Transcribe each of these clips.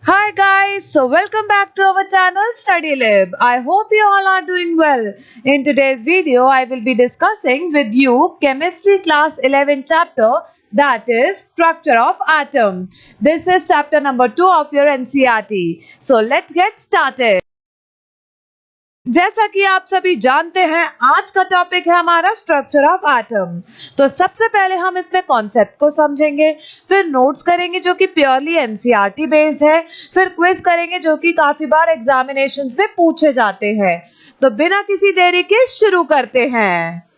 Hi guys, so welcome back to our channel Study Lab. I hope you all are doing well. In today's video, I will be discussing with you Chemistry Class 11 chapter, that is Structure of Atom. This is chapter number 2 of your NCERT. So let's get started. जैसा कि आप सभी जानते हैं, आज का topic है हमारा स्ट्रक्चर ऑफ एटम। तो सबसे पहले हम इसमें कॉन्सेप्ट को समझेंगे, फिर नोट्स करेंगे जो कि प्योरली एनसीईआरटी बेस्ड है, फिर क्विज करेंगे जो कि काफी बार एग्जामिनेशंस में पूछे जाते हैं। तो बिना किसी देरी के शुरू करते हैं।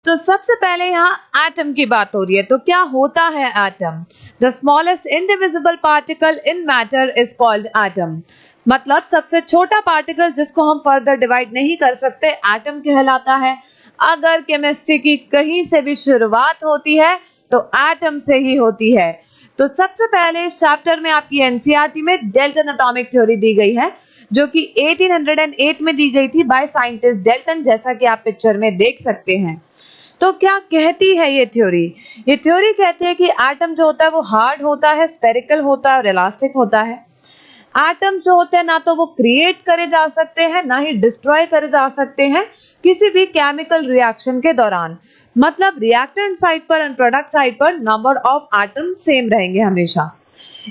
तो सबसे पहले यहाँ एटम की बात हो रही है। तो क्या होता है atom? The smallest indivisible particle in matter is called atom. मतलब सबसे छोटा पार्टिकल जिसको हम फर्दर डिवाइड नहीं कर सकते, एटम कहलाता है। अगर केमिस्ट्री की कहीं से भी शुरुआत होती है तो एटम से ही होती है। तो सबसे पहले इस चैप्टर में आपकी एनसीईआरटी में डेल्टन एटॉमिक थ्योरी दी गई है, जो कि 1808 में दी गई थी बाय साइंटिस्ट डेल्टन, जैसा कि आप पिक्चर में देख सकते हैं। तो क्या कहती है ये थ्योरी? ये थ्योरी कहती है कि एटम जो होता है वो हार्ड होता है, स्फेरिकल होता है और इलास्टिक होता है। एटम्स जो होते हैं ना तो वो क्रिएट करे जा सकते हैं, ना ही डिस्ट्रॉय करे जा सकते हैं किसी भी केमिकल रिएक्शन के दौरान। मतलब रिएक्टेंट साइड पर एंड प्रोडक्ट साइड पर नंबर ऑफ एटम सेम रहेंगे हमेशा।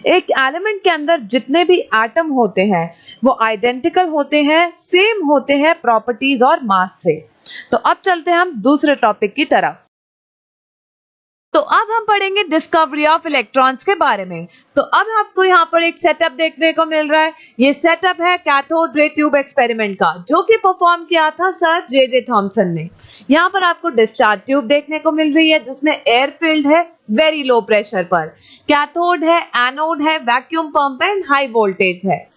एक एलिमेंट के अंदर जितने भी एटम होते हैं वो आइडेंटिकल होते हैं, सेम होते हैं प्रॉपर्टीज और मास से। तो अब चलते हैं हम दूसरे टॉपिक की तरफ। तो अब हम पढ़ेंगे डिस्कवरी ऑफ इलेक्ट्रॉन्स के बारे में। तो अब आपको यहाँ पर एक सेटअप देखने को मिल रहा है। ये सेटअप है कैथोड रे ट्यूब एक्सपेरिमेंट का, जो कि परफॉर्म किया था सर जे थॉमसन ने। यहाँ पर आपको डिस्चार्ज ट्यूब देखने को मिल रही है जिसमें एयर फील्ड है वेरी लो प्रेशर पर। कैथोड है, एनोड है, vacuum pump and high voltage है।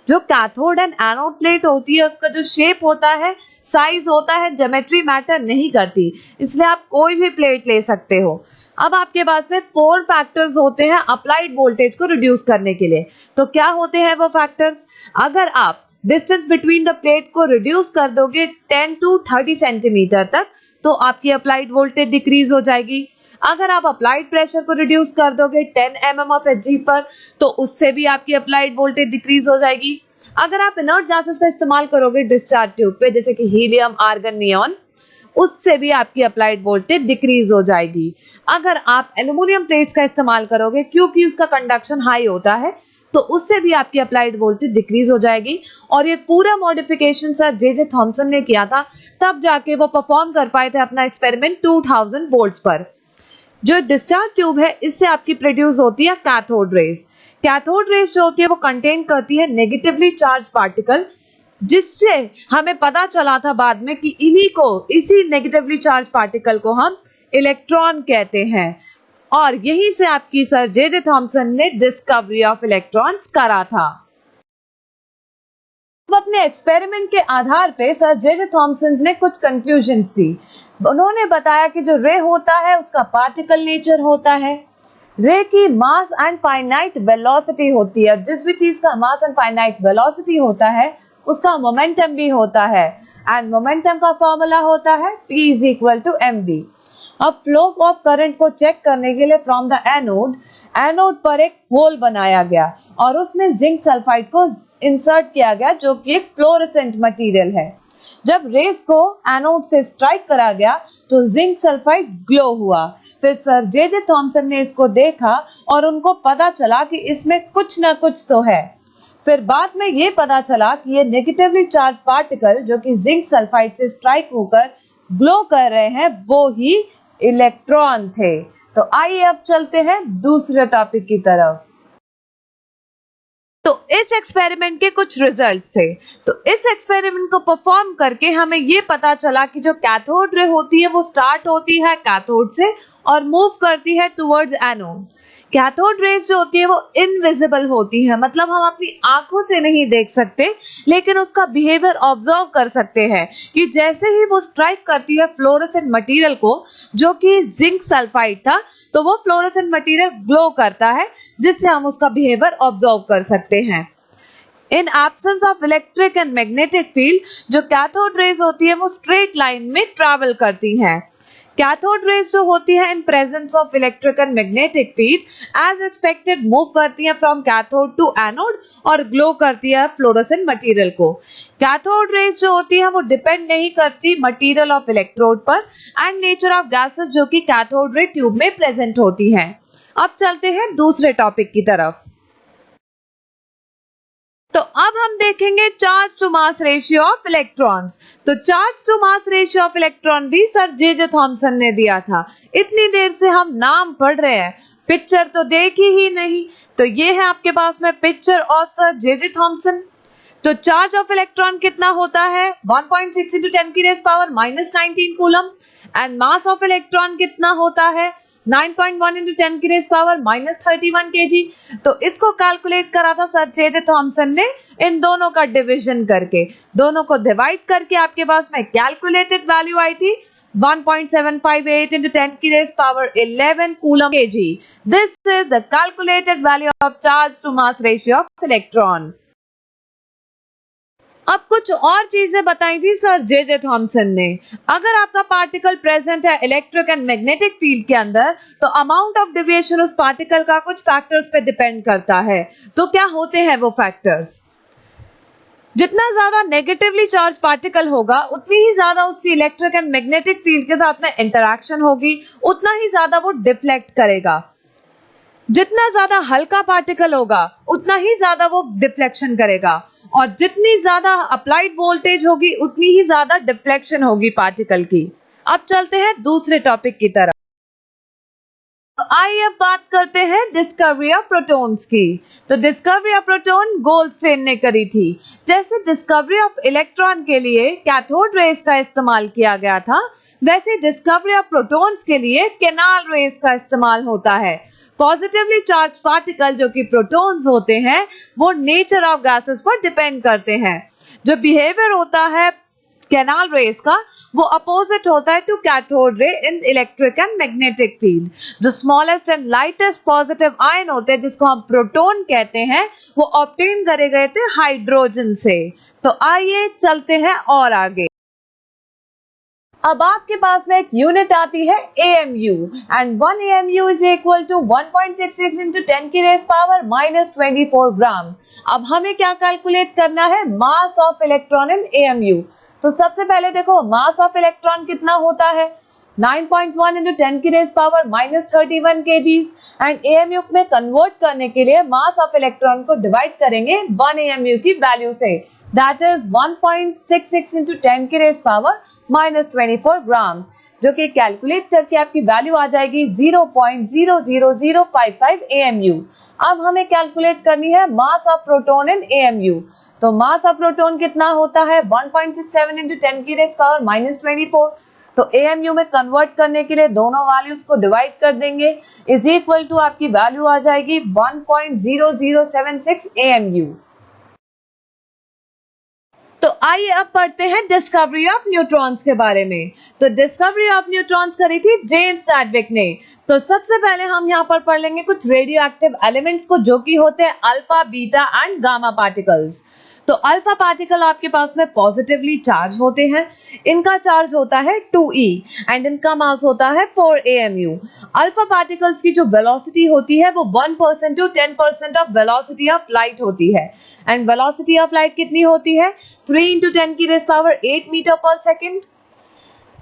जो कैथोड एंड एनोड प्लेट होती है उसका जो शेप होता है, साइज होता है, ज्योमेट्री मैटर नहीं करती, इसलिए आप कोई भी प्लेट ले सकते हो। अब आपके पास में 4 फैक्टर्स होते हैं अप्लाइड वोल्टेज को रिड्यूस करने के लिए। तो क्या होते हैं वो फैक्टर्स? अगर आप डिस्टेंस बिटवीन द प्लेट को रिड्यूस कर दोगे 10 to 30 सेंटीमीटर तक, तो आपकी अप्लाइड वोल्टेज डिक्रीज हो जाएगी। अगर आप अप्लाइड प्रेशर को रिड्यूस कर दोगे 10 mm ऑफ Hg पर, तो उससे भी आपकी अप्लाइड वोल्टेज डिक्रीज हो जाएगी। अगर आप इनर्ट गैसेस का इस्तेमाल करोगे डिस्चार्ज ट्यूब पे, जैसे कि हीलियम, आर्गन, नियॉन, उससे भी आपकी अप्लाइड वोल्टेज डिक्रीज हो जाएगी। अगर आप एल्युमिनियम प्लेट्स का इस्तेमाल करोगे, क्योंकि उसका कंडक्शन हाई होता है, तो उससे भी आपकी अप्लाइड वोल्टेज डिक्रीज हो जाएगी। और ये पूरा मॉडिफिकेशन सर जे थॉमसन ने किया था, तब जाके वो परफॉर्म कर पाए थे अपना एक्सपेरिमेंट 2000 वोल्ट्स पर। जो डिस्चार्ज ट्यूब है, इससे आपकी प्रोड्यूस होती है कैथोड रेज। कैथोड रेज जो होती है वो कंटेन करती है नेगेटिवली चार्ज पार्टिकल, जिससे हमें पता चला था बाद में कि इसी नेगेटिवली चार्ज पार्टिकल को हम इलेक्ट्रॉन कहते हैं। और यहीं से आपकी सर जे थॉमसन ने डिस्कवरी ऑफ इलेक्ट्रॉन्स करा था। अब अपने एक्सपेरिमेंट के आधार पे सर जे थॉमसन ने कुछ कंक्लूजन्स दी। उन्होंने बताया कि जो रे होता है उसका पार्टिकल नेचर होता है, रे की मास एंड फाइनाइट वेलोसिटी होती है। जिस भी चीज का मास एंड फाइनाइट वेलोसिटी होता है उसका मोमेंटम भी होता है, एंड मोमेंटम का फॉर्मूला होता है P is equal to mv। अब फ्लो ऑफ करंट को चेक करने के लिए फ्रॉम द एनोड पर एक होल बनाया गया और उसमें जिंक सल्फाइड को इंसर्ट किया गया, जो कि एक फ्लोरोसेंट मटेरियल है। जब रेस को एनोड से स्ट्राइक करा गया तो जिंक सल्फाइड ग्लो हुआ। फिर सर जे थॉमसन ने इसको देखा और उनको पता चला कि इसमें कुछ ना कुछ तो है। फिर बाद में ये पता चला कि ये नेगेटिवली चार्ज पार्टिकल जो कि जिंक सल्फाइड से स्ट्राइक होकर ग्लो कर रहे हैं, वो ही इलेक्ट्रॉन थे। तो आइए अब चलते हैं दूसरे टॉपिक की तरफ। तो इस एक्सपेरिमेंट के कुछ रिजल्ट्स थे। तो इस एक्सपेरिमेंट को परफॉर्म करके हमें ये पता चला कि जो कैथोड रे होती है वो स्टार्ट होती है कैथोड से और मूव करती है टुवर्ड्स एनोड। कैथोड रेज जो होती है वो इनविजिबल होती है, मतलब हम अपनी आंखों से नहीं देख सकते, लेकिन उसका बिहेवियर ऑब्जर्व कर सकते हैं कि जैसे ही वो स्ट्राइक करती है फ्लोरोसेंट मटेरियल को, जो कि जिंक सल्फाइड था, तो वो फ्लोरोसेंट मटेरियल ग्लो करता है, जिससे हम उसका बिहेवियर ऑब्जर्व कर सकते हैं। In absence of electric and magnetic field, जो कैथोड रेज होती है वो स्ट्रेट लाइन में ट्रैवल करती हैं। कैथोड रेज जो होती है in presence of electric and magnetic field as expected move करती है फ्रॉम कैथोड टू एनोड और ग्लो करती है फ्लोरोसेंट मटेरियल को। कैथोड रेज जो होती है वो डिपेंड नहीं करती मटेरियल ऑफ इलेक्ट्रोड पर एंड नेचर ऑफ गैसेस जो कि कैथोड रे ट्यूब में प्रेजेंट होती हैं। अब चलते हैं दूसरे टॉपिक की तरफ। तो अब हम देखेंगे charge to mass ratio of electrons. तो charge to mass ratio of electron भी सर जे थॉमसन ने दिया था। इतनी देर से हम नाम पढ़ रहे हैं, पिक्चर तो देखी ही नहीं। तो ये है आपके पास में picture of sir J Thompson. तो चार्ज ऑफ इलेक्ट्रॉन कितना होता है 1.6 into 10 की raise power -19 coulomb and mass of electron कितना होता है 9.1 into 10 की रेज़ पावर -31 kg। तो इसको कैलकुलेट करा था सर जे थॉमसन ने इन दोनों का डिवीजन करके, दोनों को डिवाइड करके आपके पास में कैलकुलेटेड वैल्यू आई थी 1.758 into 10 की raise power 11 coulomb kg। This is the calculated value of charge to mass ratio of electron. अब कुछ और चीजें बताई थी सर जे थॉमसन ने। अगर आपका पार्टिकल प्रेजेंट है इलेक्ट्रिक एंड मैग्नेटिक फील्ड के अंदर तो अमाउंट ऑफ डेविएशन उस पार्टिकल का कुछ फैक्टर्स पे डिपेंड करता है। तो क्या होते हैं वो फैक्टर्स? जितना ज्यादा नेगेटिवली चार्ज पार्टिकल होगा उतनी ही ज्यादा उसकी इलेक्ट्रिक एंड मैग्नेटिक फील्ड के साथ में इंटरैक्शन होगी, उतना ही ज्यादा वो डिफ्लेक्ट करेगा। जितना ज्यादा हल्का पार्टिकल होगा उतना ही ज्यादा वो डिफ्लेक्शन करेगा, और जितनी ज्यादा अप्लाइड वोल्टेज होगी उतनी ही ज्यादा डिफ्लेक्शन होगी पार्टिकल की। अब चलते हैं दूसरे टॉपिक की तरफ। तो आइए अब बात करते हैं डिस्कवरी ऑफ प्रोटॉन्स की। तो डिस्कवरी ऑफ प्रोटॉन गोल्डस्टेन ने करी थी। जैसे डिस्कवरी ऑफ इलेक्ट्रॉन के लिए कैथोड रेज का इस्तेमाल किया गया था, वैसे डिस्कवरी ऑफ प्रोटॉन्स के लिए केनाल रेज का इस्तेमाल होता है। पॉजिटिवली चार्ज पार्टिकल जो कि प्रोटॉन्स होते हैं वो नेचर ऑफ गैसेस पर डिपेंड करते हैं। जो बिहेवियर होता है कैनाल रेज का वो अपोजिट होता है to cathode ray in electric and magnetic field. जो smallest and lightest positive ion होते हैं जिसको हम प्रोटॉन कहते हैं वो ऑब्टेन करे गए थे हाइड्रोजन से। तो आइए चलते हैं और आगे। अब आपके पास में एक यूनिट आती है AMU and 1 AMU is equal to 1.66 into 10 की रेज़ पावर -24 ग्राम। अब हमें क्या कैलकुलेट करना है mass of electron in AMU। तो सबसे पहले देखो मास ऑफ इलेक्ट्रॉन कितना होता है 9.1 into 10 की raise power -31 kgs and AMU में कन्वर्ट करने के लिए मास ऑफ इलेक्ट्रॉन को डिवाइड करेंगे 1 AMU की वैल्यू से, दैट इज 1.66 into 10 की रेज़ पावर -24 ग्राम, जो कि कैलकुलेट करके आपकी वैल्यू आ जाएगी 0.00055 AMU। अब हमें कैलकुलेट करनी है mass of proton in AMU। तो मास ऑफ प्रोटॉन कितना होता है 1.67 into 10 की रेज़ पावर -24। तो AMU में कन्वर्ट करने के लिए दोनों वैल्यूज को डिवाइड कर देंगे, इज इक्वल टू आपकी वैल्यू आ जाएगी 1.0076 AMU। तो आइए अब पढ़ते हैं डिस्कवरी ऑफ न्यूट्रॉन्स के बारे में। तो डिस्कवरी ऑफ न्यूट्रॉन्स करी थी जेम्स चैडविक ने। तो सबसे पहले हम यहाँ पर पढ़ लेंगे कुछ रेडियो एक्टिव एलिमेंट्स को जो कि होते हैं alpha, beta and gamma particles. तो अल्फा पार्टिकल आपके पास में पॉजिटिवली चार्ज होते हैं, इनका चार्ज होता है 2e एंड इनका मास होता है 4 AMU। अल्फा पार्टिकल्स की जो वेलोसिटी होती है वो 1% to 10% of velocity of light होती है एंड वेलोसिटी ऑफ लाइट कितनी होती है 3 into 10 की रेज़ पावर 8 मीटर पर सेकेंड।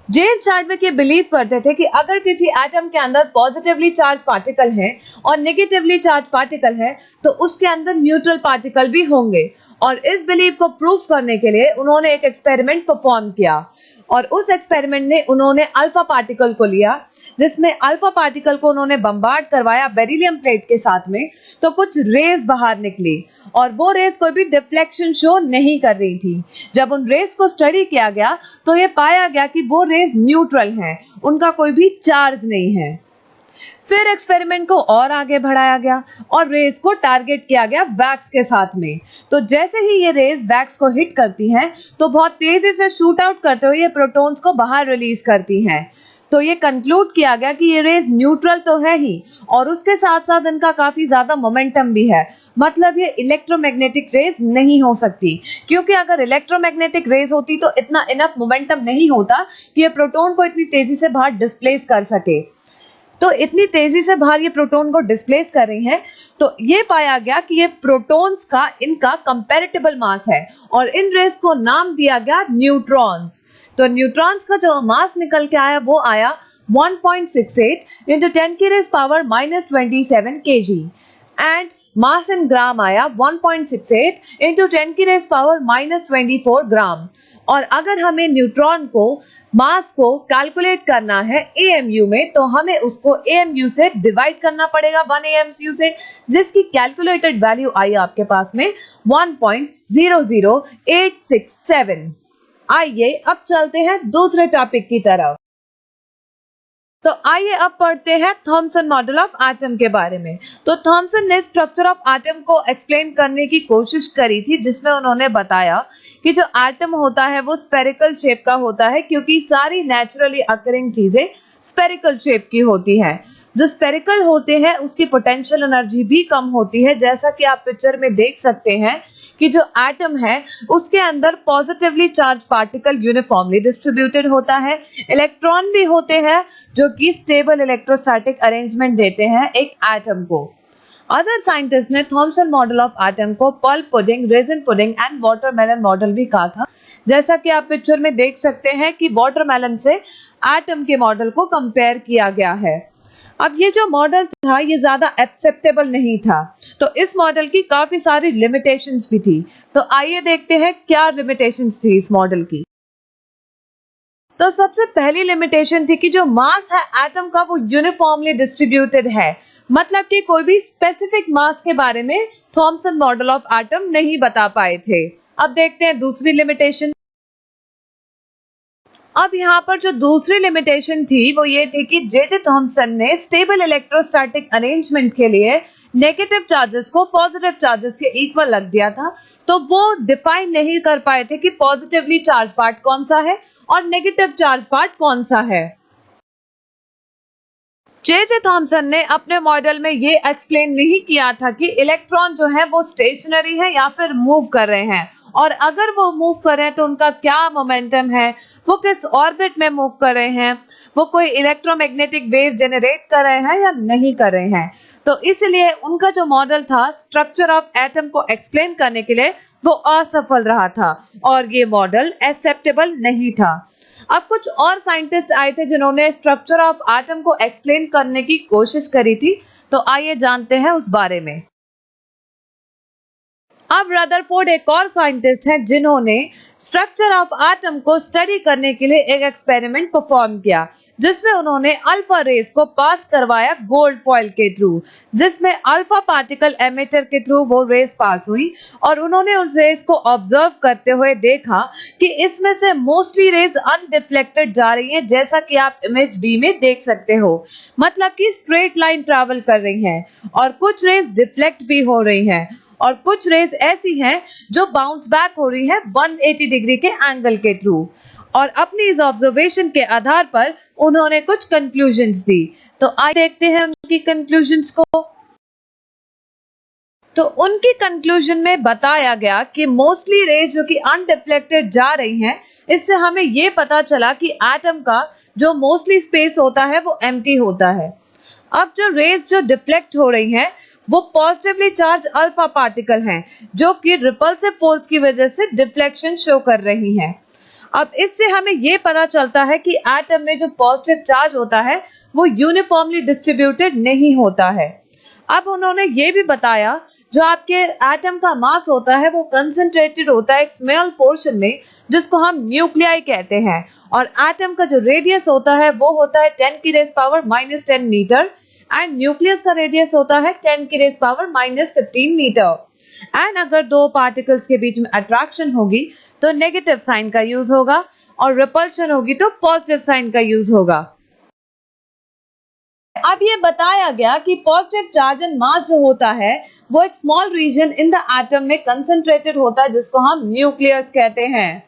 जेम्स चैडविक ये बिलीव करते थे कि अगर किसी एटम के अंदर पॉजिटिवली चार्ज पार्टिकल है और नेगेटिवली चार्ज पार्टिकल है तो उसके अंदर न्यूट्रल पार्टिकल भी होंगे, और इस बिलीव को प्रूव करने के लिए उन्होंने एक एक्सपेरिमेंट परफॉर्म किया। और उस एक्सपेरिमेंट ने उन्होंने अल्फा पार्टिकल को लिया, जिसमें अल्फा पार्टिकल को उन्होंने बम्बार्ड करवाया बेरिलियम प्लेट के साथ में, तो कुछ रेज बाहर निकली और वो रेज कोई भी डिफ्लेक्शन शो नहीं कर रही थी। जब उन रेज को स्टडी किया गया तो ये पाया गया कि वो रेज न्यूट्रल हैं, उनका कोई भी चार्ज नहीं है। फिर एक्सपेरिमेंट को और आगे बढ़ाया गया और रेज को टारगेट किया गया वैक्स के साथ में। तो जैसे ही ये रेज वैक्स को हिट करती हैं तो बहुत तेजी से शूट आउट करते हुए ये प्रोटॉन्स को बाहर रिलीज करती हैं। तो ये कंक्लूड किया गया कि ये रेज न्यूट्रल तो है ही और उसके साथ साथ इनका काफी ज्यादा मोमेंटम भी है। मतलब ये इलेक्ट्रोमैग्नेटिक रेज नहीं हो सकती, क्योंकि अगर इलेक्ट्रोमैग्नेटिक रेज होती तो इतना इनफ मोमेंटम नहीं होता कि ये प्रोटॉन को इतनी तेजी से बाहर डिस्प्लेस कर सके। तो इतनी तेजी से बाहर ये प्रोटॉन को डिस्प्लेस कर रही हैं, तो ये पाया गया कि ये प्रोटॉन्स का इनका कंपैरेटिबल मास है और इन रेज को नाम दिया गया न्यूट्रॉन्स। तो न्यूट्रॉन्स का जो मास निकल के आया वो आया 1.68 into 10 की raise power -27 kg and mass in gram आया 1.68 into 10 की रेज पावर -24 ग्राम। और अगर हमें न्यूट्रॉन को मास को कैलकुलेट करना है AMU में, तो हमें उसको AMU से डिवाइड करना पड़ेगा 1 AMU से, जिसकी कैलकुलेटेड वैल्यू आई आपके पास में 1.00867। आइए अब चलते हैं दूसरे टॉपिक की तरफ। तो आइए अब पढ़ते हैं थॉमसन मॉडल ऑफ एटम के बारे में। तो थॉमसन ने स्ट्रक्चर ऑफ एटम को एक्सप्लेन करने की कोशिश करी थी, जिसमें उन्होंने बताया कि जो एटम होता है वो स्फेरिकल शेप का होता है, क्योंकि सारी नेचुरली अकरिंग चीजें स्फेरिकल शेप की होती हैं। जो स्फेरिकल होते हैं उसकी पोटेंशियल एनर्जी भी कम होती है, जैसा कि आप पिक्चर में देख सकते हैं कि जो एटम है उसके अंदर positively charge particle uniformly distributed होता है, इलेक्ट्रॉन भी होते हैं जो कि स्टेबल इलेक्ट्रोस्टैटिक अरेंजमेंट देते हैं एक एटम को। अदर साइंटिस्ट ने थॉमसन मॉडल ऑफ एटम को pulp pudding, resin pudding and watermelon model भी कहा था, जैसा कि आप पिक्चर में देख सकते हैं कि वाटरमेलन से एटम के मॉडल को कंपेयर किया गया है। अब ये जो मॉडल था ये ज्यादा एक्सेप्टेबल नहीं था, तो इस मॉडल की काफी सारी लिमिटेशंस भी थी। तो आइए देखते हैं क्या लिमिटेशंस थी इस मॉडल की। तो सबसे पहली लिमिटेशन थी कि जो मास है एटम का वो यूनिफॉर्मली डिस्ट्रीब्यूटेड है, मतलब कि कोई भी स्पेसिफिक मास के बारे में थॉमसन मॉडल ऑफ एटम नहीं बता पाए थे। अब देखते हैं दूसरी लिमिटेशन। अब यहाँ पर जो दूसरी लिमिटेशन थी वो ये थी कि जे थॉमसन ने स्टेबल इलेक्ट्रोस्टैटिक अरेंजमेंट के लिए नेगेटिव चार्जेस को पॉजिटिव चार्जेस के इक्वल रख दिया था, तो वो डिफाइन नहीं कर पाए थे कि पॉजिटिवली चार्ज पार्ट कौन सा है और नेगेटिव चार्ज पार्ट कौन सा है। जे थॉमसन ने अपने मॉडल में ये एक्सप्लेन नहीं किया था कि इलेक्ट्रॉन जो है वो स्टेशनरी है या फिर मूव कर रहे हैं, और अगर वो मूव कर रहे हैं तो उनका क्या मोमेंटम है, वो किस ऑर्बिट में मूव कर रहे हैं, वो कोई इलेक्ट्रोमैग्नेटिक वेव जनरेट कर रहे हैं या नहीं कर रहे हैं। तो इसलिए उनका जो मॉडल था स्ट्रक्चर ऑफ एटम को एक्सप्लेन करने के लिए वो असफल रहा था और ये मॉडल एक्सेप्टेबल नहीं था। अब कुछ और साइंटिस्ट आए थे जिन्होंने स्ट्रक्चर ऑफ एटम को एक्सप्लेन करने की कोशिश करी थी, तो आइए जानते हैं उस बारे में। अब रदरफोर्ड एक और साइंटिस्ट हैं जिन्होंने स्ट्रक्चर ऑफ एटम को स्टडी करने के लिए एक एक्सपेरिमेंट परफॉर्म किया, जिसमें उन्होंने अल्फा रेस को पास करवाया गोल्ड फॉइल के थ्रू, जिसमें अल्फा पार्टिकल एमिटर के थ्रू वो रेस पास हुई और उन्होंने उस रेस को ऑब्जर्व करते हुए देखा कि इसमें से मोस्टली रेस अनडिफ्लेक्टेड जा रही हैं, जैसा कि आप इमेज बी में देख सकते हो, मतलब कि स्ट्रेट लाइन ट्रैवल कर रही हैं, और कुछ रेस डिफ्लेक्ट भी हो रही हैं और कुछ रेस ऐसी हैं जो बाउंस बैक हो रही है 180 डिग्री के एंगल के थ्रू। और अपनी इस ऑब्जर्वेशन के आधार पर उन्होंने कुछ कंक्लूजन्स दी, तो आइए देखते हैं उनकी कंक्लूजन्स को। तो उनकी कंक्लूजन में बताया गया कि मोस्टली रेस जो कि अनडिफ्लेक्टेड जा रही हैं, इससे हमें ये पता चला कि एटम का जो मोस्टली स्पेस होता है वो एम्प्टी होता है। अब जो रेस जो डिफ्लेक्ट हो रही हैं वो पॉजिटिवली चार्ज अल्फा पार्टिकल हैं, जो कि रिपल्सिव फोर्स की वजह से डिफ्लेक्शन शो कर रही हैं। अब इससे हमें ये पता चलता है कि एटम में जो पॉजिटिव चार्ज होता है वो यूनिफॉर्मली डिस्ट्रीब्यूटेड नहीं होता है। अब उन्होंने ये भी बताया जो आपके एटम का मास होता है वो कंसंट्रेटेड होता है एक स्मॉल पोर्शन में, जिसको हम न्यूक्लियाई कहते हैं, और एटम का जो रेडियस होता है वो होता है 10 की raise power -10 metre and nucleus का रेडियस होता है 10 की रेज़ पावर -15 मीटर। एंड अगर दो पार्टिकल्स के बीच में अट्रैक्शन होगी तो नेगेटिव साइन का यूज होगा और रिपल्शन होगी तो पॉजिटिव साइन का यूज होगा। अब ये बताया गया कि पॉजिटिव चार्ज एंड मास जो होता है वो एक small region in the atom में कंसंट्रेटेड होता है, जिसको हम न्यूक्लियस कहते हैं।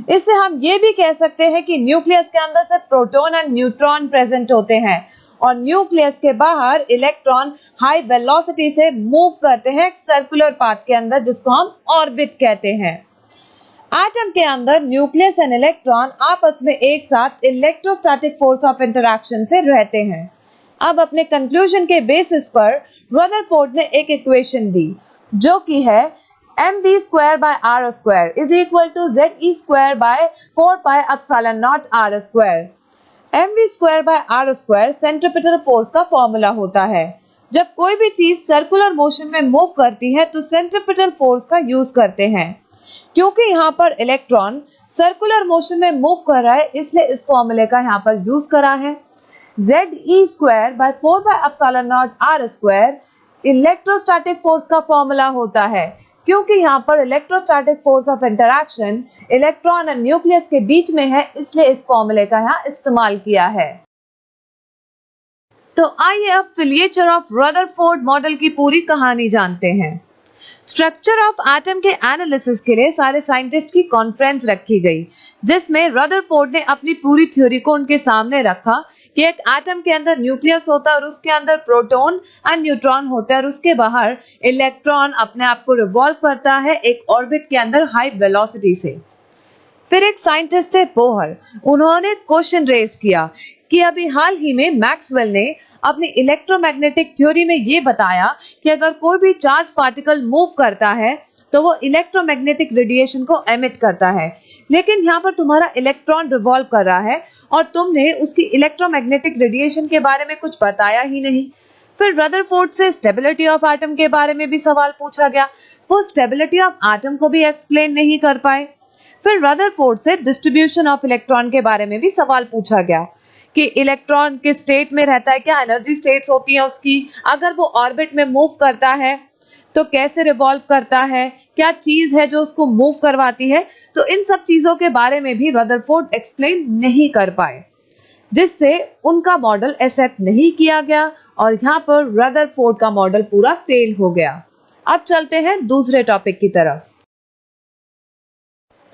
इससे हम ये भी कह सकते हैं कि न्यूक्लियस के अंदर सिर्फ प्रोटॉन एंड न्यूट्रॉन प्रेजेंट होते हैं और न्यूक्लियस के बाहर इलेक्ट्रॉन हाई वेलोसिटी से मूव करते हैं एक सर्कुलर पाथ के अंदर, जिसको हम ऑर्बिट कहते हैं। एटम के अंदर न्यूक्लियस एंड इलेक्ट्रॉन आपस में एक साथ इलेक्ट्रोस्टैटिक फोर्स ऑफ इंटरैक्शन से रहते हैं। अब अपने कंक्लूजन के बेसिस पर रदरफोर्ड ने एक इक्वेशन दी, जो कि है mv²/r² is equal to ze²/4πε0r²। mv²/r² centripetal force का फॉर्मूला होता है। जब कोई भी चीज सर्कुलर मोशन में मूव करती है तो सेंट्रीपिटल फोर्स का यूज करते हैं। क्योंकि यहाँ पर इलेक्ट्रॉन सर्कुलर मोशन में मूव कर रहा है, इसलिए इस फॉर्मूले का यहाँ पर यूज करा है। ze²/4πε0r² इलेक्ट्रोस्टैटिक फोर्स का फॉर्मूला होता है। क्योंकि यहाँ पर electrostatic force of interaction electron और न्यूक्लियस के बीच में है, इसलिए इस फॉर्मूले का यहाँ इस्तेमाल किया है। तो आइए अब फिलिएचर ऑफ रदरफोर्ड मॉडल की पूरी कहानी जानते हैं। स्ट्रक्चर ऑफ एटम के एनालिसिस के लिए सारे साइंटिस्ट की कॉन्फ्रेंस रखी गई, जिसमें रदरफोर्ड ने अपनी पूरी थ्योरी को उनके सामने रखा कि एक एटम के अंदर न्यूक्लियस होता है और उसके अंदर प्रोटॉन एंड न्यूट्रॉन होता है और उसके बाहर इलेक्ट्रॉन अपने आप को रिवॉल्व करता है एक ऑर्बिट के अंदर हाई वेलोसिटी से। फिर एक साइंटिस्ट है बोहर, उन्होंने क्वेश्चन रेज किया कि अभी हाल ही में मैक्सवेल ने अपनी इलेक्ट्रोमैग्नेटिक थ्योरी में ये बताया कि अगर कोई भी चार्ज पार्टिकल मूव करता है तो वो इलेक्ट्रोमैग्नेटिक रेडिएशन को एमिट करता है, लेकिन यहाँ पर तुम्हारा इलेक्ट्रॉन रिवॉल्व कर रहा है और तुमने उसकी इलेक्ट्रोमैग्नेटिक रेडिएशन के बारे में कुछ बताया ही नहीं। फिर रदरफोर्ड से स्टेबिलिटी ऑफ एटम के बारे में भी सवाल पूछा गया, वो स्टेबिलिटी ऑफ एटम को भी एक्सप्लेन नहीं कर पाए। फिर रदरफोर्ड से डिस्ट्रीब्यूशन ऑफ इलेक्ट्रॉन के बारे में भी सवाल पूछा गया कि इलेक्ट्रॉन किस स्टेट में रहता है, क्या एनर्जी स्टेट्स होती है उसकी, अगर वो ऑर्बिट में मूव करता है तो कैसे रिवॉल्व करता है, क्या चीज है जो उसको मूव करवाती है। तो इन सब चीजों के बारे में भी रदरफोर्ड एक्सप्लेन नहीं कर पाए, जिससे उनका मॉडल एक्सेप्ट नहीं किया गया और यहाँ पर रदरफोर्ड का मॉडल पूरा फेल हो गया। अब चलते हैं दूसरे टॉपिक की तरफ।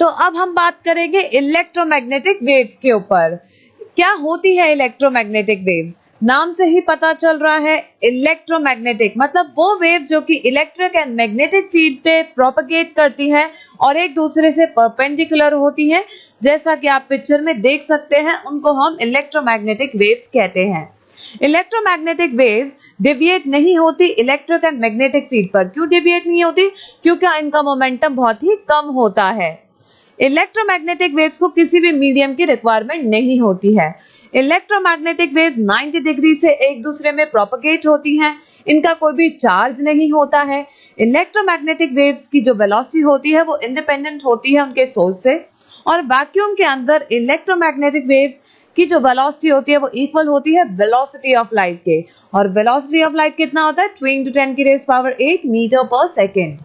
तो अब हम बात करेंगे इलेक्ट्रोमैग्नेटिक वेव्स के ऊपर। क्या होती है इलेक्ट्रोमैग्नेटिक वेव्स? नाम से ही पता चल रहा है, इलेक्ट्रोमैग्नेटिक मतलब वो वेव जो कि इलेक्ट्रिक एंड मैग्नेटिक फील्ड पे प्रोपगेट करती है और एक दूसरे से परपेंडिकुलर होती है। जैसा कि आप पिक्चर में देख सकते हैं, उनको हम इलेक्ट्रोमैग्नेटिक वेव्स कहते हैं। इलेक्ट्रोमैग्नेटिक वेव्स डेविएट नहीं होती इलेक्ट्रिक एंड मैग्नेटिक फील्ड पर। क्यों डेविएट नहीं होती? क्योंकि इनका मोमेंटम बहुत ही कम होता है। इलेक्ट्रोमैग्नेटिक वेव्स को किसी भी मीडियम की रिक्वायरमेंट नहीं होती है। इलेक्ट्रोमैग्नेटिक वेव्स 90 डिग्री से एक दूसरे में प्रोपगेट होती हैं, इनका कोई भी चार्ज नहीं होता है। इलेक्ट्रोमैग्नेटिक वेव्स की जो वेलोसिटी होती है वो इंडिपेंडेंट होती है उनके सोर्स से, और वैक्यूम के अंदर इलेक्ट्रोमैग्नेटिक वेव्स की जो वेलोसिटी होती है वो इक्वल होती है वेलोसिटी ऑफ लाइट के। और वेलोसिटी ऑफ लाइट कितना होता है? 20 to 10⁸ मीटर पर सेकेंड।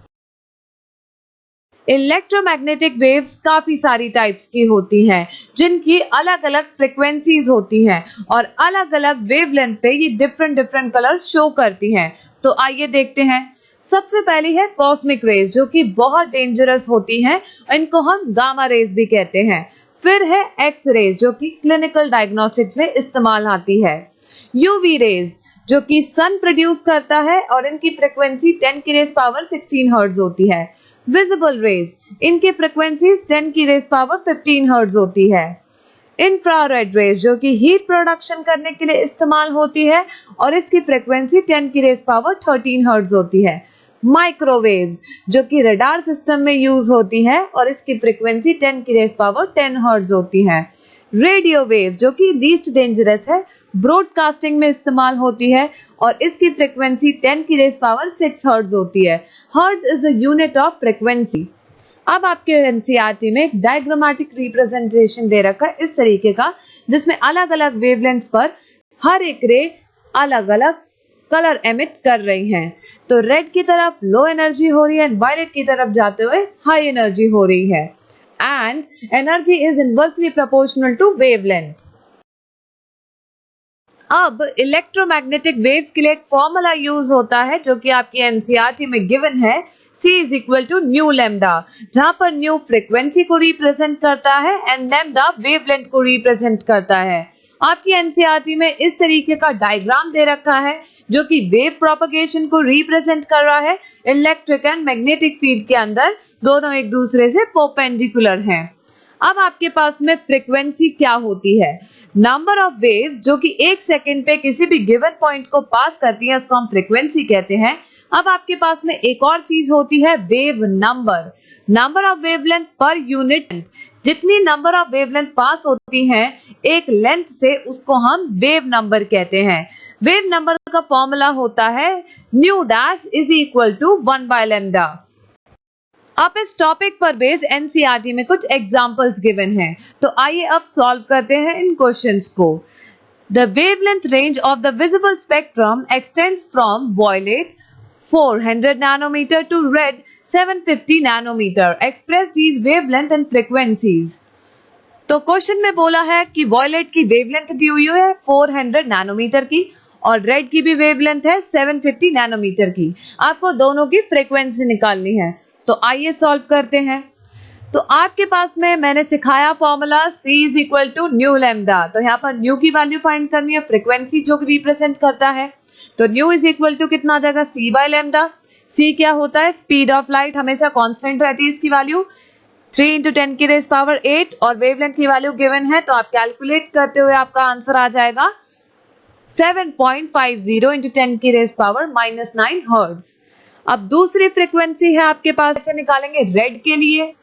इलेक्ट्रोमैग्नेटिक वेव्स काफी सारी टाइप्स की होती हैं, जिनकी अलग अलग फ्रीक्वेंसीज होती हैं और अलग अलग वेवलेंथ पे ये डिफरेंट कलर शो करती हैं। तो आइए देखते हैं। सबसे पहली है कॉस्मिक रेज, जो कि बहुत डेंजरस होती हैं, इनको हम गामा रेज भी कहते हैं। फिर है एक्स रेज, जो कि क्लिनिकल डायग्नोस्टिक्स में इस्तेमाल आती है। यूवी रेज, जो कि सन प्रोड्यूस करता है और इनकी फ्रीक्वेंसी 10⁻16 हर्ट्ज होती है। विजिबल रेज, इनकी फ्रीक्वेंसी 10⁻15 हर्ट्ज होती है। इंफ्रारेड रेज, जो कि हीट प्रोडक्शन करने के लिए इस्तेमाल होती है और इसकी फ्रीक्वेंसी 10⁻13 हर्ट्ज होती है। माइक्रोवेव्स, जो कि रडार सिस्टम में यूज होती है और इसकी फ्रीक्वेंसी 10⁻10 हर्ट्ज होती है। रेडियो वेव, जो कि लीस्ट डेंजरस है, ब्रॉडकास्टिंग में इस्तेमाल होती है और इसकी फ्रीक्वेंसी 10⁻6 हर्ट्ज होती है। Hertz is a unit of frequency. अब आपके एनसीईआरटी में एक डायग्रामेटिक रिप्रेजेंटेशन दे रखा है इस तरीके का, जिसमें अलग अलग वेवलेंथ्स पर हर एक रे अलग अलग कलर एमिट कर रही हैं। तो रेड की तरफ लो एनर्जी हो रही है एंड वायलेट की तरफ जाते हुए हाई एनर्जी हो रही है, and energy is inversely proportional to wavelength. अब इलेक्ट्रोमैग्नेटिक वेव्स के लिए एक फॉर्मूला यूज होता है, जो कि आपकी एनसीईआरटी में गिवन है, C is equal to new lambda, जहां पर न्यू फ्रीक्वेंसी को रिप्रेजेंट करता है एंड लैम्डा वेवलेंथ को रिप्रेजेंट करता है। आपकी एनसीईआरटी में इस तरीके का डायग्राम दे रखा है जो कि वेव प्रोपगेशन को रिप्रेजेंट कर रहा है। इलेक्ट्रिक एंड मैग्नेटिक फील्ड के अंदर दोनों एक दूसरे से परपेंडिकुलर हैं। अब आपके पास में फ्रीक्वेंसी क्या होती है? नंबर ऑफ वेव्स जो कि एक सेकेंड पे किसी भी गिवन पॉइंट को पास करती है उसको हम फ्रीक्वेंसी कहते हैं। अब आपके पास में एक और चीज होती है wave number, number of wavelength per unit. जितनी नंबर ऑफ वेवलेंथ पास होती हैं एक लेंथ से उसको हम वेव नंबर कहते हैं। वेव नंबर का फॉर्मूला होता है nu dash is equal to 1/λ। आप इस टॉपिक पर बेस्ड एनसीईआरटी में कुछ एग्जांपल्स गिवन हैं, तो आइए अब सॉल्व करते हैं इन क्वेश्चंस को। The wavelength range of the visible spectrum extends from violet 400 nanometer to red 750 nanometer. Express these wavelength and frequencies. तो क्वेश्चन में बोला है कि वॉयलेट की वेवलेंथ दी हुई है 400 नैनोमीटर की और रेड की भी वेवलेंथ है 750 नैनोमीटर की। आपको दोनों की फ्रीक्वेंसी निकालनी है, तो आइए सॉल्व करते हैं। तो आपके पास में मैंने सिखाया formula C is equal to nu lambda. तो यहाँ पर न्यू की वैल्यू फाइंड करनी है, फ्रीक्वेंसी जो रिप्रेजेंट करता है। तो न्यू इज इक्वल टू कितना आ जाएगा C/λ। C क्या होता है? स्पीड ऑफ लाइट, हमेशा कांस्टेंट रहती है इसकी वैल्यू 3 × 10⁸ और वेवलेंथ की वैल्यू गिवन है, तो आप कैलकुलेट करते हुए आपका आंसर आ जाएगा 7.50 × 10⁻⁻9 हर्ट्ज। अब दूसरी फ्रीक्वेंसी है आपके पास, इसे निकालेंगे रेड के लिए।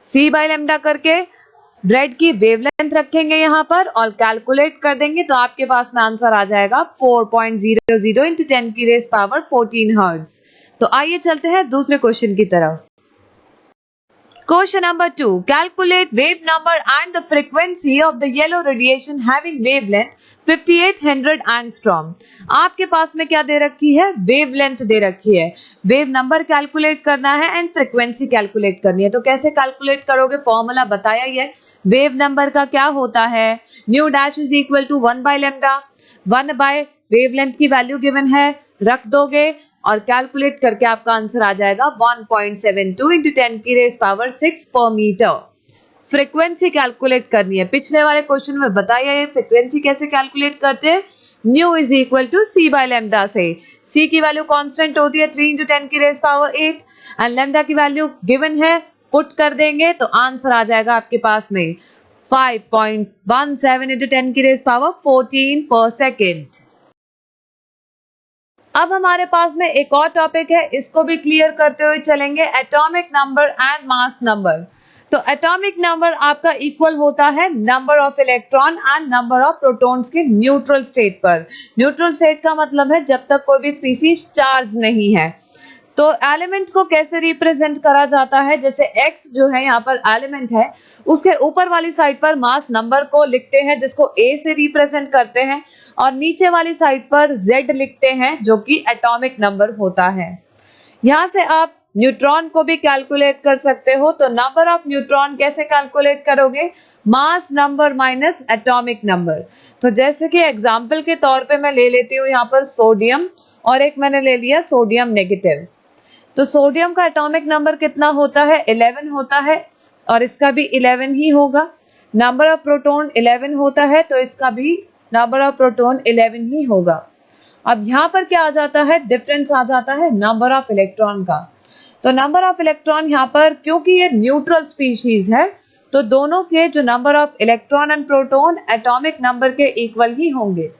C/λ करके रेड की वेवलेंथ रखेंगे यहाँ पर और कैलकुलेट कर देंगे, तो आपके पास में आंसर आ जाएगा 4.00 × 10⁻14 हर्ट्ज। तो आइए चलते हैं दूसरे क्वेश्चन की तरफ। Question number 2, calculate wave number and the frequency of the yellow radiation having wavelength 5800 angstrom. आपके पास में क्या दे रखी है? वेवलेंथ दे रखी है। वेव नंबर कैलकुलेट करना है एंड फ्रीक्वेंसी कैलकुलेट करनी है। तो कैसे कैलकुलेट करोगे? फॉर्मूला बताया ही है। वेव नंबर का क्या होता है? Nu dash is equal to 1/λ। 1 wavelength की वैल्यू गिवन है, रख दोगे और कैलकुलेट करके आपका आंसर आ जाएगा 1.72 × 10⁻6 पर मीटर। फ्रीक्वेंसी कैलकुलेट करनी है। पिछले वाले क्वेश्चन में बताया है फ्रीक्वेंसी कैसे कैलकुलेट करते हैं। New is equal to C/λ से। C की वैल्यू कांस्टेंट होती है 3 × 10⁸ एंड लैम्डा की वैल्यू गिवन है, पुट कर देंगे तो आंसर आ जाएगा आपके पास में 5.17 × 10⁻14 पर सेकेंड। अब हमारे पास में एक और टॉपिक है, इसको भी क्लियर करते हुए चलेंगे, atomic number and mass number. तो एटॉमिक नंबर आपका इक्वल होता है number of electron and number of protons के न्यूट्रल स्टेट पर। न्यूट्रल स्टेट का मतलब है जब तक कोई भी स्पीशीज चार्ज नहीं है। तो एलिमेंट को कैसे रिप्रेजेंट करा जाता है? जैसे x जो है यहाँ पर एलिमेंट है, उसके ऊपर वाली साइड पर मास नंबर को लिखते हैं जिसको a से रिप्रेजेंट करते हैं और नीचे वाली साइड पर z लिखते हैं जो कि एटॉमिक नंबर होता है। यहाँ से आप न्यूट्रॉन को भी कैलकुलेट कर सकते हो। तो नंबर ऑफ न्यूट्रॉन कैसे कैलकुलेट करोगे? मास नंबर माइनस एटॉमिक नंबर। तो जैसे कि एग्जाम्पल के तौर पे मैं ले लेती हूँ यहाँ पर सोडियम और एक मैंने ले लिया सोडियम नेगेटिव। तो सोडियम का एटॉमिक नंबर कितना होता है? 11 होता है और इसका भी 11 ही होगा। नंबर ऑफ प्रोटॉन 11 होता है तो इसका भी नंबर ऑफ प्रोटॉन 11 ही होगा। अब यहाँ पर क्या आ जाता है? डिफरेंस आ जाता है नंबर ऑफ इलेक्ट्रॉन का। तो नंबर ऑफ इलेक्ट्रॉन यहाँ पर, क्योंकि ये न्यूट्रल स्पीशीज है, तो दोनों के जो number of electron and proton atomic number के इक्वल ही होंगे।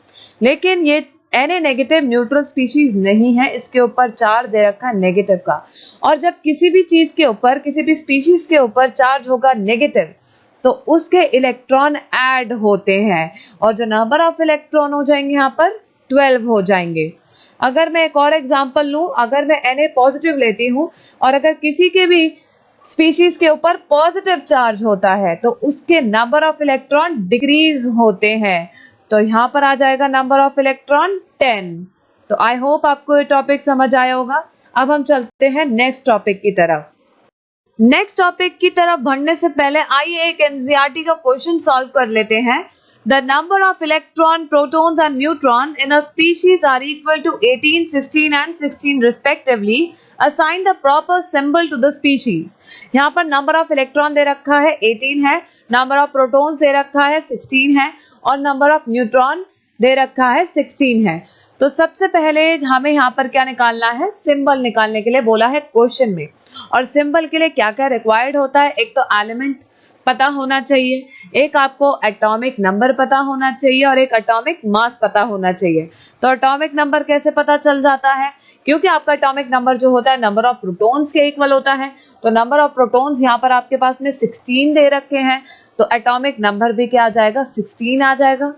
लेकिन ये Na नेगेटिव न्यूट्रल स्पीशीज नहीं है, इसके ऊपर चार्ज दे रखा है नेगेटिव का। और जब किसी भी चीज के ऊपर, किसी भी स्पीशीज के ऊपर चार्ज होगा नेगेटिव, तो उसके इलेक्ट्रॉन ऐड होते हैं और जो नंबर ऑफ इलेक्ट्रॉन हो जाएंगे यहाँ पर 12 हो जाएंगे। अगर मैं एक और एग्जांपल लूं, अगर मैं Na पॉजिटिव लेती हूं और अगर किसी के भी स्पीशीज के ऊपर पॉजिटिव चार्ज होता है तो उसके नंबर ऑफ इलेक्ट्रॉन डिक्रीज होते हैं। तो यहाँ पर आ जाएगा नंबर ऑफ इलेक्ट्रॉन 10। तो आई होप आपको ये टॉपिक समझ आया होगा। अब हम चलते हैं नेक्स्ट टॉपिक की तरफ। नेक्स्ट टॉपिक की तरफ बढ़ने से पहले आइए एक एनसीईआरटी का क्वेश्चन सॉल्व कर लेते हैं। The number of electron, protons and neutron in a species are equal to 18, 16 एंड 16 respectively. Assign the proper symbol to the species. यहाँ पर नंबर ऑफ इलेक्ट्रॉन दे रखा है 18 है, नंबर ऑफ प्रोटॉन्स दे रखा है 16 है और नंबर ऑफ न्यूट्रॉन दे रखा है 16 है। तो सबसे पहले हमें यहाँ पर क्या निकालना है, सिंबल निकालने के लिए बोला है क्वेश्चन में। और सिंबल के लिए क्या क्या रिक्वायर्ड होता है, एक तो एलिमेंट पता होना चाहिए, एक आपको एटॉमिक नंबर पता होना चाहिए और एक एटॉमिक मास पता होना चाहिए। तो एटॉमिक नंबर कैसे पता चल जाता है, क्योंकि आपका एटॉमिक नंबर जो होता है नंबर ऑफ प्रोटॉन्स के इक्वल होता है। तो नंबर ऑफ प्रोटॉन्स यहाँ पर आपके पास में 16 दे रखे हैं, तो एटॉमिक नंबर भी क्या आ जाएगा, 16 आ जाएगा।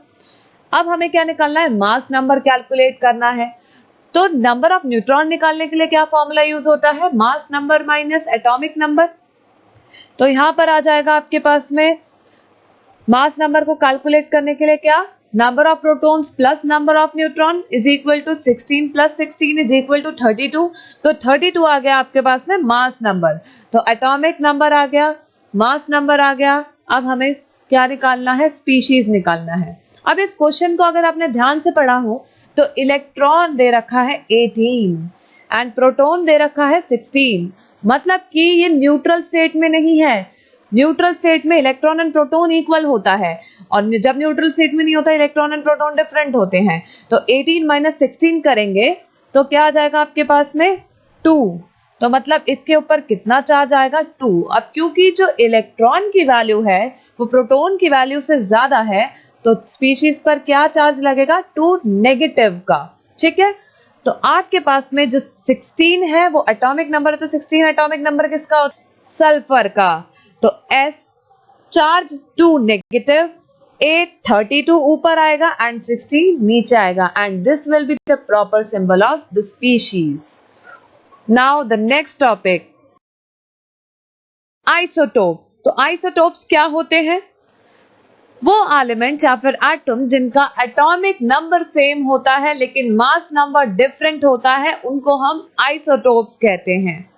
अब हमें क्या निकालना है, मास नंबर कैलकुलेट करना है। तो नंबर ऑफ न्यूट्रॉन निकालने के लिए क्या फॉर्मूला यूज होता है, mass number minus atomic number. तो यहां पर आ जाएगा आपके पास में मास नंबर को कैलकुलेट करने के लिए क्या, number of protons plus number of neutron is equal to 16 plus 16 is equal to 32। तो 32 आ गया आपके पास में मास नंबर। तो एटॉमिक नंबर आ गया, मास नंबर आ गया। अब हमें क्या निकालना है, स्पीशीज निकालना है। अब इस क्वेश्चन को अगर आपने ध्यान से पढ़ा हो तो इलेक्ट्रॉन दे रखा है 18 एंड प्रोटॉन दे रखा है 16, मतलब कि ये न्यूट्रल स्टेट में नहीं है। न्यूट्रल स्टेट में इलेक्ट्रॉन एंड प्रोटॉन इक्वल होता है और जब न्यूट्रल स्टेट में नहीं होता, इलेक्ट्रॉन एंड प्रोटॉन डिफरेंट होते हैं। तो 18 माइनस 16 करेंगे तो क्या आ जाएगा आपके पास में 2। तो मतलब इसके ऊपर कितना चार्ज आएगा, 2। अब क्योंकि जो इलेक्ट्रॉन की वैल्यू है वो प्रोटॉन की वैल्यू से ज्यादा है, तो स्पीशीज पर क्या चार्ज लगेगा, 2 नेगेटिव का। ठीक है, तो आपके पास में जो 16 है वो एटॉमिक नंबर है, तो 16 एटॉमिक नंबर किसका होता है, सल्फर का। तो S चार्ज 2 नेगेटिव, 8 32 ऊपर आएगा एंड 16 नीचे आएगा, and this will be the proper symbol of the species. Now the next topic, isotopes. तो आइसोटोप्स क्या होते हैं, वो एलिमेंट या फिर एटम जिनका एटॉमिक नंबर सेम होता है लेकिन मास नंबर डिफरेंट होता है, उनको हम आइसोटोप्स कहते हैं।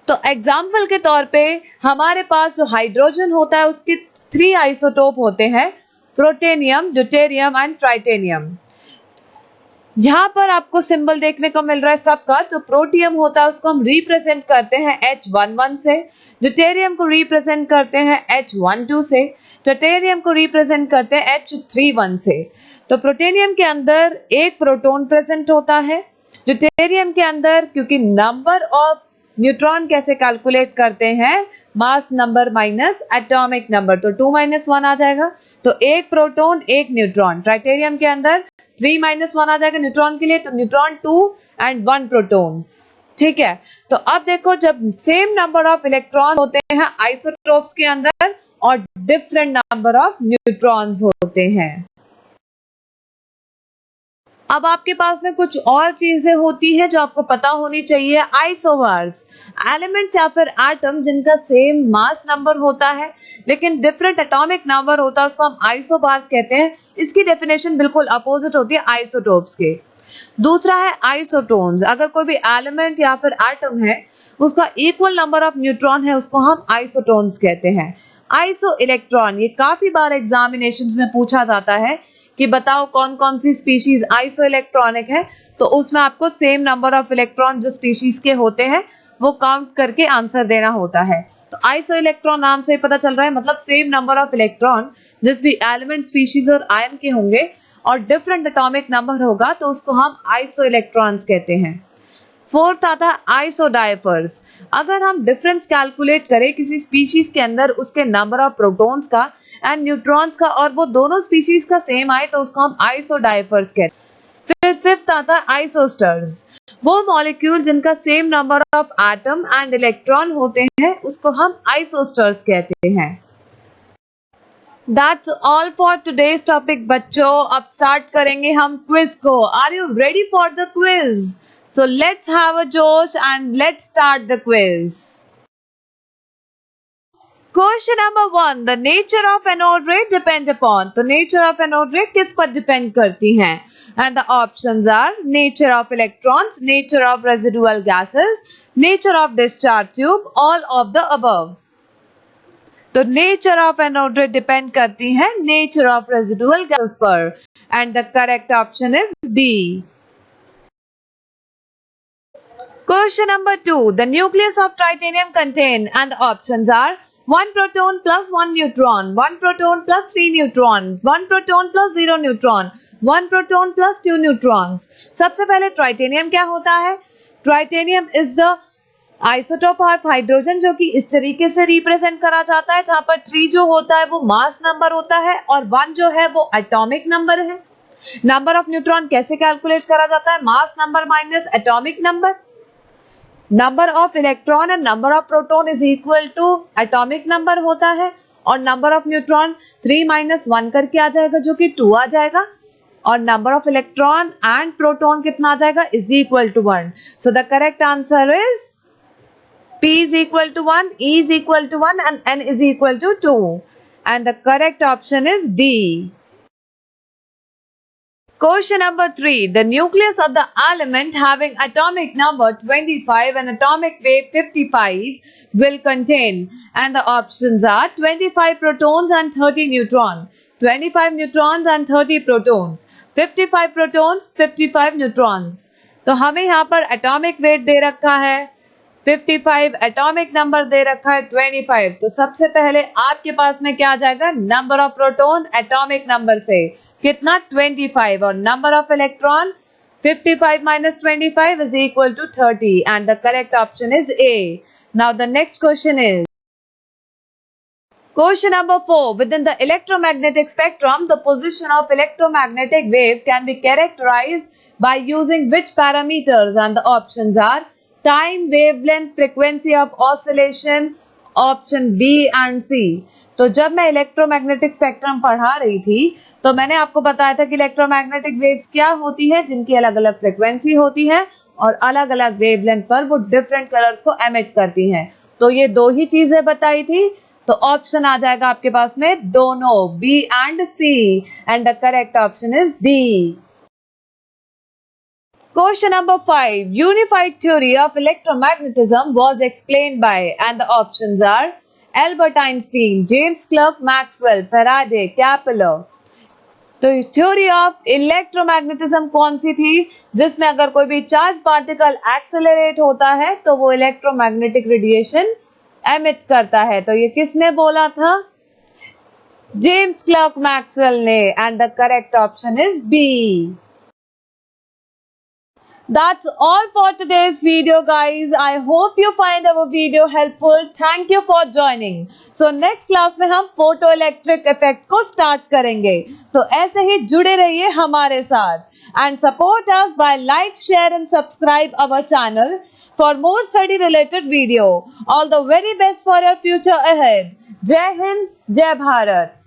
तो एग्जाम्पल के तौर पे हमारे पास जो हाइड्रोजन होता है उसके 3 आइसोटोप होते हैं, प्रोटेनियम, ड्यूटेरियम एंड ट्राइटेनियम। यहाँ पर आपको सिंबल देखने को मिल रहा है सबका। जो प्रोटियम होता है उसको हम रिप्रेजेंट करते हैं H11 से, ड्यूटेरियम को रिप्रेजेंट करते हैं H12 से, ट्राइटेनियम को रिप्रेजेंट करते हैं H31 से। तो प्रोटेनियम के अंदर एक प्रोटॉन प्रेजेंट होता है, ड्यूटेरियम के अंदर, क्योंकि नंबर ऑफ न्यूट्रॉन कैसे कैलकुलेट करते हैं, मास नंबर माइनस एटॉमिक नंबर, तो 2 माइनस 1 आ जाएगा। तो एक प्रोटॉन एक न्यूट्रॉन, ट्राइटेरियम के अंदर 3 माइनस 1 आ जाएगा न्यूट्रॉन के लिए, तो न्यूट्रॉन 2 एंड 1 प्रोटॉन। ठीक है, तो अब देखो जब सेम नंबर ऑफ इलेक्ट्रॉन होते हैं आइसोटोप्स के अंदर और डिफरेंट नंबर ऑफ न्यूट्रॉन्स होते हैं। अब आपके पास में कुछ और चीजें होती हैं जो आपको पता होनी चाहिए। आइसोमर्स, एलिमेंट्स या फिर एटम जिनका सेम मास नंबर होता है लेकिन डिफरेंट एटॉमिक नंबर होता है, उसको हम आइसोबार्स कहते हैं। इसकी डेफिनेशन बिल्कुल अपोजिट होती है आइसोटोप्स के। दूसरा है आइसोटोन्स, अगर कोई भी एलिमेंट या फिर एटम है उसका इक्वल नंबर ऑफ न्यूट्रॉन है, उसको हम आइसोटोन्स कहते हैं। आइसो इलेक्ट्रॉन, ये काफी बार एग्जामिनेशन में पूछा जाता है कि बताओ कौन कौन सी स्पीशीज आइसो इलेक्ट्रॉनिक है, तो उसमें आपको सेम नंबर ऑफ इलेक्ट्रॉन जो स्पीशीज के होते हैं वो काउंट करके आंसर देना होता है। तो आइसो इलेक्ट्रॉन नाम से ही पता चल रहा है, मतलब सेम नंबर ऑफ इलेक्ट्रॉन जिस भी एलिमेंट, स्पीशीज और आयन के होंगे और डिफरेंट एटॉमिक नंबर होगा, तो उसको हम आइसो इलेक्ट्रॉन्स कहते हैं। फोर्थ आता है आइसोडाइफर्स। अगर हम डिफरेंस कैलकुलेट करें किसी स्पीशीज के अंदर उसके नंबर ऑफ प्रोटॉन्स का एंड न्यूट्रॉन्स का और वो दोनों स्पीशीज का सेम आए, तो उसको हम आइसोडाइफर्स कहते हैं। फिर फिफ्थ आता है आइसोस्टर्स, वो मॉलिक्यूल जिनका same number of atom and electron होते हैं उसको हम आइसोस्टर्स कहते हैं। That's all for today's topic बच्चों। अब स्टार्ट करेंगे हम क्विज को। Are you ready for the quiz? So let's have a josh and let's start the quiz. Question number 1, the nature of anode ray depend upon. तो nature of anode ray किस पर depend करती हैं? And the options are nature of electrons, nature of residual gases, nature of discharge tube, all of the above. तो nature of anode ray depend करती है nature of residual gases पर, and the correct option is B. Question number 2, the nucleus of tritium contain, and the options are 1 proton plus 1 neutron, 1 proton plus 3 neutron, 1 proton plus 0 neutron, 1 proton plus 2 neutrons. सबसे पहले ट्राइटेनियम क्या होता है? Tritium is the isotope of hydrogen जो कि इस तरीके से रिप्रेजेंट करा जाता है, जहां पर 3 जो होता है वो मास नंबर होता है और 1 जो है वो एटॉमिक नंबर है। नंबर ऑफ न्यूट्रॉन कैसे कैलकुलेट करा जाता है? Mass number minus atomic number. Number of electron and number of proton is equal to atomic number होता है और नंबर ऑफ न्यूट्रॉन 3 माइनस 1 करके आ जाएगा जो कि 2 आ जाएगा और number of electron and proton कितना आ जाएगा? Is equal to 1. So the correct answer is P is equal to 1, E is equal to 1 and N is equal to 2. And the correct option is D. Question number 3. The nucleus of the element having atomic number 25 and atomic weight 55 will contain, and the options are 25 protons and 30 neutrons, 25 neutrons and 30 protons, 55 protons, 55 neutrons. तो हमें यहाँ पर atomic weight दे रखा है 55, atomic number दे रखा है 25. तो सबसे पहले आपके पास में क्या आ जाएगा? Number of proton atomic number से कितना? 25 और number of electron 55 minus 25 is equal to 30 and the correct option is A. Now the next question is question number 4. Within the electromagnetic spectrum, the position of electromagnetic wave can be characterized by using which parameters? And the options are time, wavelength, frequency of oscillation, option B and C. तो जब मैं electromagnetic spectrum पढ़ा रही थी तो मैंने आपको बताया था कि इलेक्ट्रोमैग्नेटिक वेव्स क्या होती है, जिनकी अलग अलग फ्रिक्वेंसी होती है और अलग अलग वेवलेंथ पर वो डिफरेंट कलर्स को एमिट करती हैं. तो ये दो ही चीजें बताई थी, तो ऑप्शन आ जाएगा आपके पास में दोनों, B and C, and the correct option is D. Question number 5. Unified theory of electromagnetism was explained by, and the options are Albert Einstein, James Clerk Maxwell, Faraday, Kepler. तो थ्योरी ऑफ इलेक्ट्रोमैग्नेटिज्म कौन सी थी? जिसमें अगर कोई भी charge particle accelerate होता है तो वो इलेक्ट्रोमैग्नेटिक रेडिएशन एमिट करता है. तो ये किसने बोला था? जेम्स क्लर्क मैक्सवेल ने, and the correct option is B. That's all for today's video, guys. I hope you find our video helpful. Thank you for joining. So next class में हम photoelectric effect को start करेंगे. तो ऐसे ही जुड़े रहिए हमारे साथ and support us by like, share and subscribe our channel for more study related video. All the very best for your future ahead. जय हिंद, जय भारत.